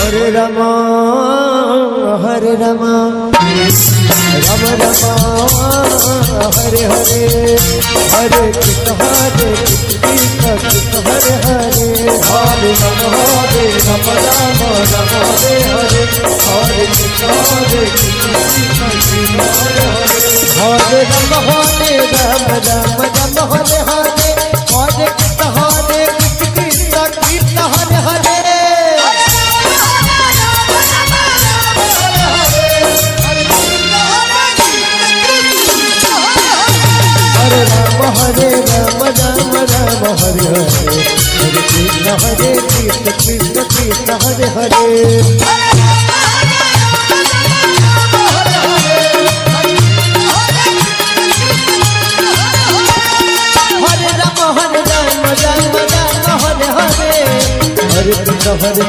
Hare Rama Hare Rama Ram Rama Hare Hare Hare Krishna Hare Krishna Hare Hare Hare Ram Ram Ram Hare Hare Hare Krishna Hare Krishna Hare Hare Ram Hare Ram Ram Ram Hare Hare Hare Krishna Hare Krishna Krishna Hare Hare Hare Ram Ram Ram Hare Hare Hare Krishna Krishna Krishna Hare Hare Hare Ram Ram Ram Hare Hare Hare Krishna Hare